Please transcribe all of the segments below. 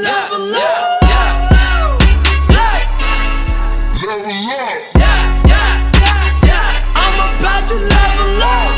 level up. Level up. I'm about to level up.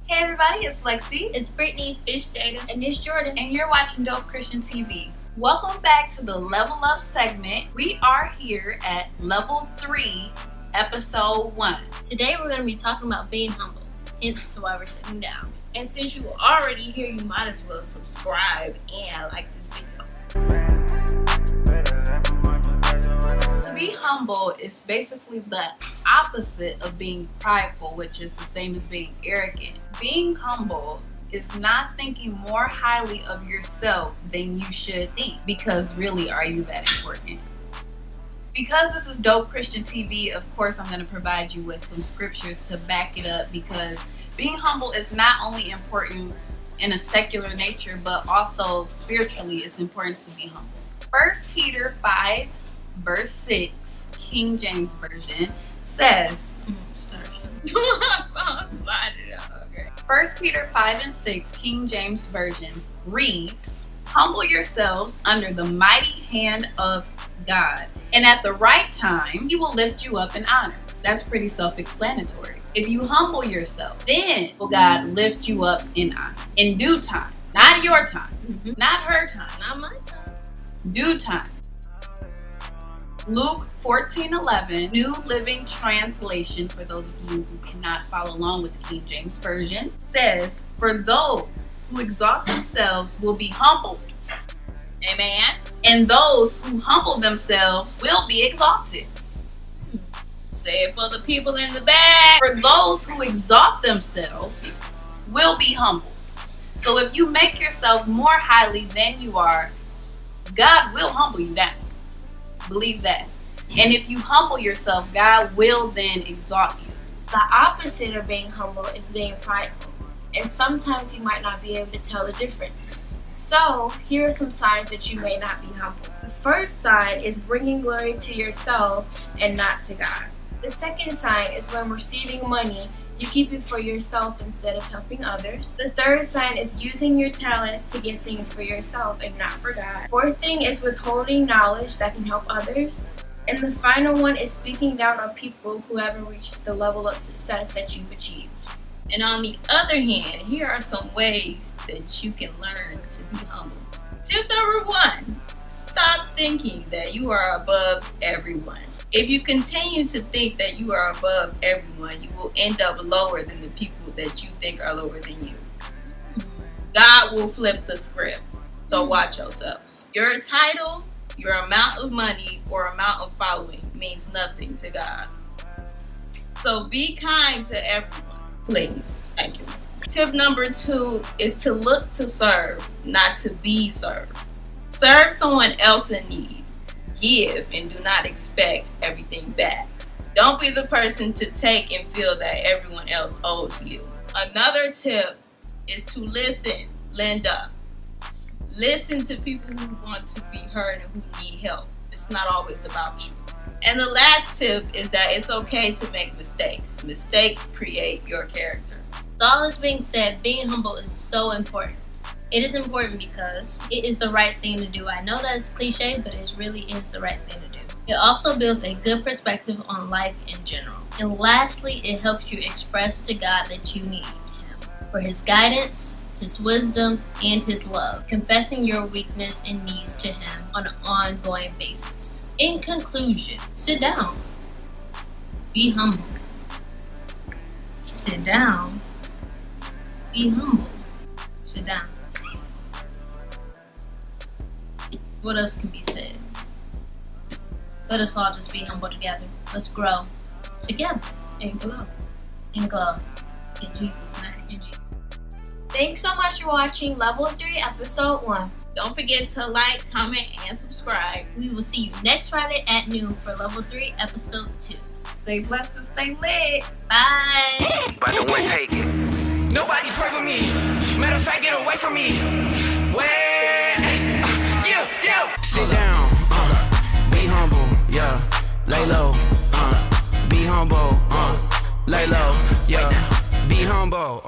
Hey everybody, it's Lexi, it's Brittany, it's Jada, and it's Jordan, and you're watching Dope Christian TV. Welcome back to the Level Up segment. We are here at Level 3, Episode 1. Today we're going to be talking about being humble, hence to why we're sitting down. And since you already here, you might as well subscribe and like this video. To be humble is basically the opposite of being prideful, which is the same as being arrogant. Being humble is not thinking more highly of yourself than you should think, because really, are you that important? Because this is Dope Christian TV, of course I'm going to provide you with some scriptures to back it up, because being humble is not only important in a secular nature, but also spiritually it's important to be humble. 1 Peter 5 verse 6, King James Version, says, 1 Peter 5 and 6, King James Version reads, "Humble yourselves under the mighty hand of God, and at the right time, He will lift you up in honor." That's pretty self-explanatory. If you humble yourself, then will God lift you up in honor. In due time. Not your time. Not her time. Not my time. Due time. Luke 14:11, New Living Translation, for those of you who cannot follow along with the King James Version, says, "For those who exalt themselves will be humbled." Amen. "And those who humble themselves will be exalted." Say it for the people in the back. For those who exalt themselves will be humbled. So if you make yourself more highly than you are, God will humble you down. Believe that. And if you humble yourself, God will then exalt you. The opposite of being humble is being prideful, and sometimes you might not be able to tell the difference. So, here are some signs that you may not be humble. The first sign is bringing glory to yourself and not to God. The second sign is when receiving money, you keep it for yourself instead of helping others. The third sign is using your talents to get things for yourself and not for God. Fourth thing is withholding knowledge that can help others. And the final one is speaking down on people who haven't reached the level of success that you've achieved. And on the other hand, here are some ways that you can learn to be humble. Tip number 1, stop thinking that you are above everyone. If you continue to think that you are above everyone, you will end up lower than the people that you think are lower than you. God will flip the script, so watch yourself. Your title, your amount of money, or amount of following means nothing to God. So be kind to everyone, please. Thank you. Tip number 2 is to look to serve, not to be served. Serve someone else in need. Give and do not expect everything back. Don't be the person to take and feel that everyone else owes you. Another tip is to listen, lend up. Listen to people who want to be heard and who need help. It's not always about you. And the last tip is that it's okay to make mistakes. Mistakes create your character. With all this being said, being humble is so important. It is important because it is the right thing to do. I know that it's cliche, but it really is the right thing to do. It also builds a good perspective on life in general. And lastly, it helps you express to God that you need Him for His guidance, His wisdom, and His love, confessing your weakness and needs to Him on an ongoing basis. In conclusion, sit down. Be humble. Sit down. Be humble. Sit down. What else can be said? Let us all just be humble together. Let's grow together And glow. and glow. In Jesus' name. In Jesus. Thanks so much for watching Level 3 Episode 1. Don't forget to like, comment, and subscribe. We will see you next Friday at noon for Level 3 Episode 2. Stay blessed and stay lit. Bye. But the one take it. Nobody pray for me. Matter of fact, get away from me. Sit down, be humble, yeah. Lay low, be humble, Lay low, yeah. Be humble.